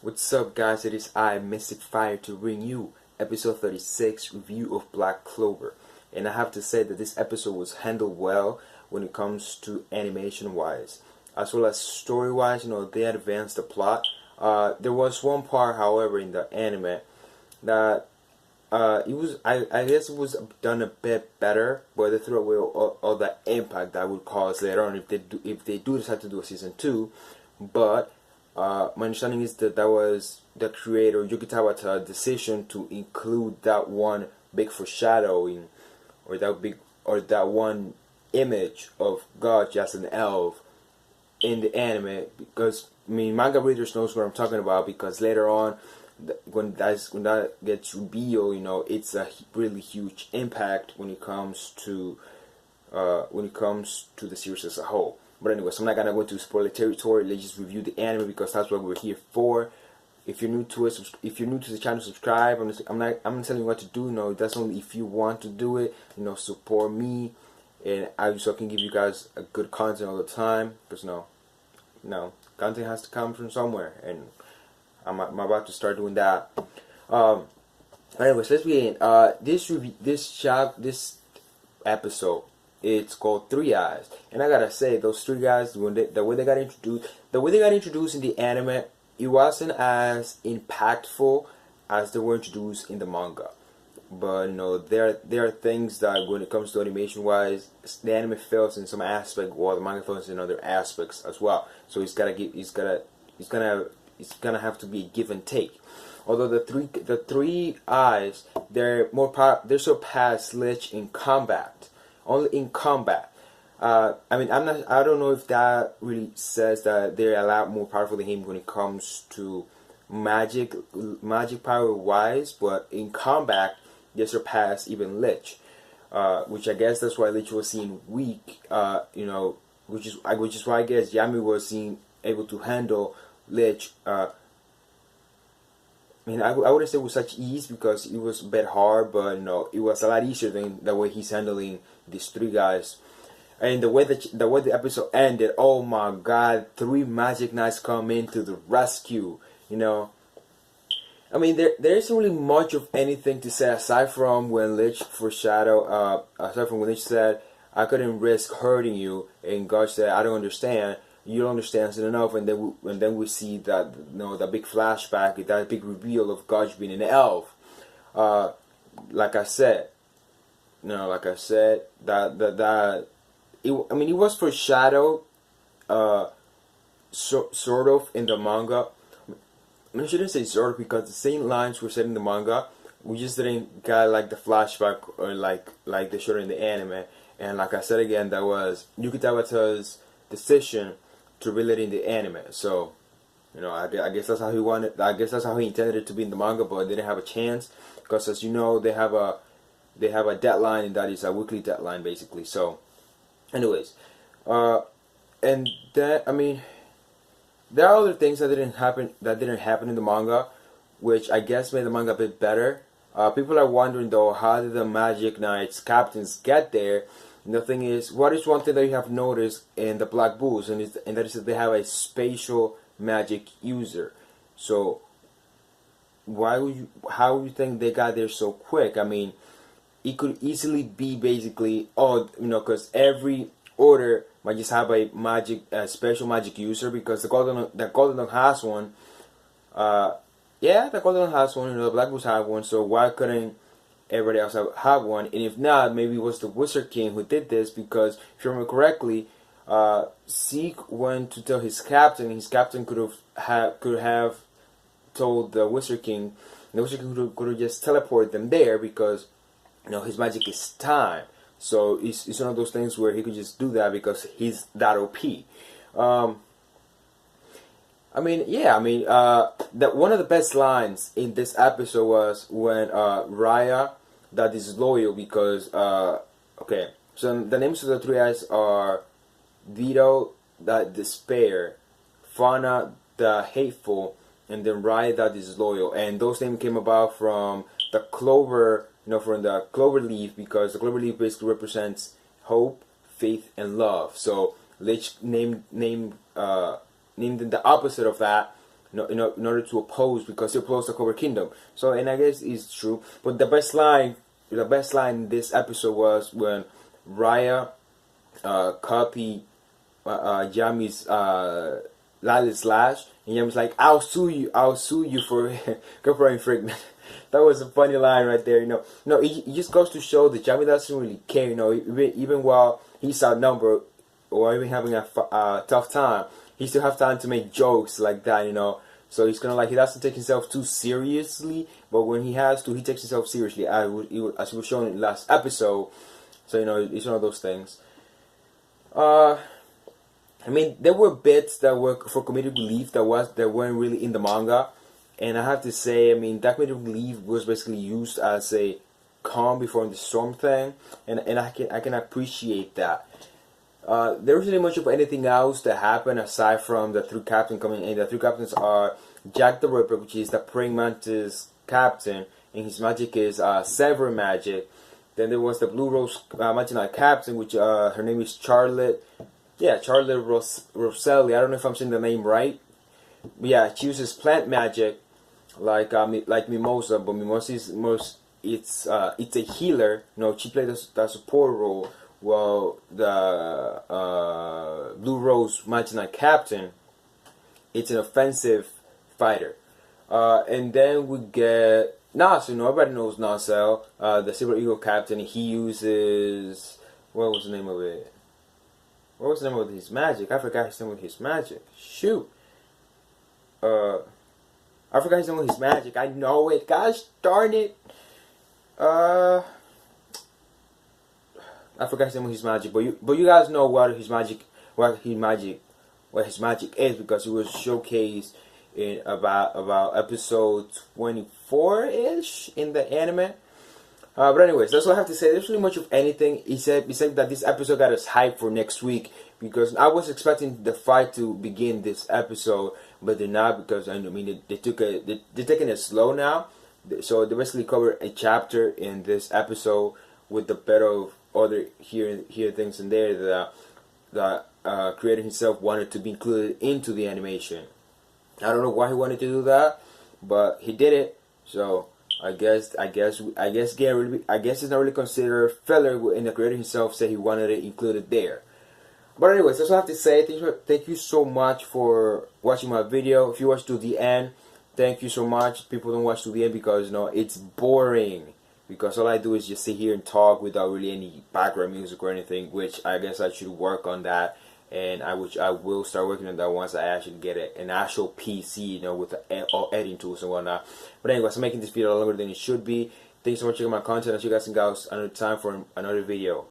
What's up, guys? It is I, Mystic Fire, to bring you episode 36 review of Black Clover. And I have to say that this episode was handled well when it comes to animation wise, as well as story wise. They advanced the plot. There was one part, however, in the anime that it was I guess it was done a bit better, but they threw away all the impact that would cause later on if they do decide to do a season 2. But my understanding is that that was the creator Yuki Tawata's decision to include that one big foreshadowing, or that one image of God as an elf in the anime, because manga readers knows what I'm talking about, because later on when that gets revealed, it's a really huge impact when it comes to the series as a whole. But anyways, I'm not gonna go into spoiler territory. Let's just review the anime, because that's what we're here for. If you're new to it, if you're new to the channel, subscribe. I'm not telling you what to do. No, that's only if you want to do it. Support me, and I also can give you guys a good content all the time. Because content has to come from somewhere, and I'm about to start doing that. Anyways, let's begin. This episode, it's called Three Eyes, and I gotta say, those three guys, the way they got introduced in the anime, it wasn't as impactful as they were introduced in the manga. But there are things that, when it comes to animation wise, the anime fails in some aspect, while the manga fails in other aspects as well. So it's gonna have to be a give and take. Although the three eyes, they're surpass Lich in combat. Only in combat. I don't know if that really says that they're a lot more powerful than him when it comes to magic power wise, but in combat they surpass even Lich, which I guess that's why Lich was seen weak. Which is why I guess Yami was seen able to handle Lich. I wouldn't say with such ease, because it was a bit hard, but it was a lot easier than the way he's handling these three guys. And the way the episode ended, oh my god, three magic knights come in to the rescue. There isn't really much of anything to say aside from when Lich said, I couldn't risk hurting you, and God said, I don't understand. You don't understand enough, and then we see that the big flashback, that big reveal of God being an elf. Like I said, it was foreshadowed, sort of in the manga. I shouldn't say sort of, because the same lines were said in the manga. We just didn't get like the flashback, or like they showed in the anime. And like I said again, that was Yuki Tawata's decision to reveal it in the anime. So, I guess that's how he wanted. I guess that's how he intended it to be in the manga, but didn't have a chance, because, as you know, they have a deadline, and that is a weekly deadline basically. So, anyways, and that there are other things that didn't happen in the manga, which I guess made the manga a bit better. People are wondering though, how did the Magic Knights captains get there? And the thing is, what is one thing that you have noticed in the Black Bulls, and that is that they have a spatial magic user. So how would you think they got there so quick? It could easily be basically, because every order might just have a special magic user, because the Golden Dawn has one. The Golden Dawn has one, the Black Bulls have one, so why couldn't everybody else have one? And if not, maybe it was the Wizard King who did this, because if you remember correctly, Zeke went to tell his captain, and his captain could have told the Wizard King, and the Wizard King could have just teleported them there, because his magic is time. So it's one of those things where he could just do that because he's that OP. That one of the best lines in this episode was when Raya, that is loyal, because so the names of the three eyes are Vito, the despair, Fauna, the hateful, and then Raya, that is loyal. And those names came about from the clover, from the clover leaf, because the clover leaf basically represents hope, faith, and love. So Lich named the opposite of that, in order to oppose, because he opposed the Clover Kingdom. So, and I guess it's true. But the best line in this episode was when Raya copied Yami's Lally Slash, and Yami's like, I'll sue you for for infringement. That was a funny line right there. It just goes to show that Yami doesn't really care. Even while he's outnumbered or even having a tough time, he still have time to make jokes like that. So he's kind of like, he doesn't take himself too seriously, but when he has to, he takes himself seriously, as was shown in the last episode. So it's one of those things. I mean, there were bits that were for comedic relief that weren't really in the manga, and I have to say, I mean, that comedic relief was basically used as a calm before the storm thing, and I can appreciate that. There wasn't much of anything else that happened aside from the three captains coming in. The three captains are Jack the Ripper, which is the praying mantis captain, and his magic is Sever magic. Then there was the Blue Rose Magic Knight captain, which her name is Charlotte. Yeah, Charlotte Rosselli. I don't know if I'm saying the name right. But yeah, she uses plant magic like Mimosa, but Mimosa is it's a healer. She plays the support role, while the Blue Rose Magic Knight captain, it's an offensive fighter. And then we get Nasu. Everybody knows Nasu, the Silver Eagle captain. He uses, what was the name of it? What was the name of his magic? I forgot his name of his magic. Shoot. I forgot his name of his magic. I know it. Gosh darn it. I forgot his name of his magic. But you guys know what his magic is, because it was showcased in about episode 24-ish in the anime. But anyways, that's all I have to say. There's really much of anything except that this episode got us hyped for next week, because I was expecting the fight to begin this episode, but they're not, because they're taking it slow now. So they basically covered a chapter in this episode with the bit of other here things in there that creator himself wanted to be included into the animation. I don't know why he wanted to do that, but he did it. So I guess it's not really considered filler when the creator himself said he wanted it included there. But anyways, that's all I have to say. Thank you so much for watching my video. If you watched to the end, thank you so much. People don't watch to the end because it's boring. Because all I do is just sit here and talk without really any background music or anything, which I guess I should work on that. And I will start working on that once I actually get an actual PC, with the editing tools and whatnot. But anyways, I'm making this video longer than it should be. Thanks so much for checking my content. I'll see you guys another time for another video.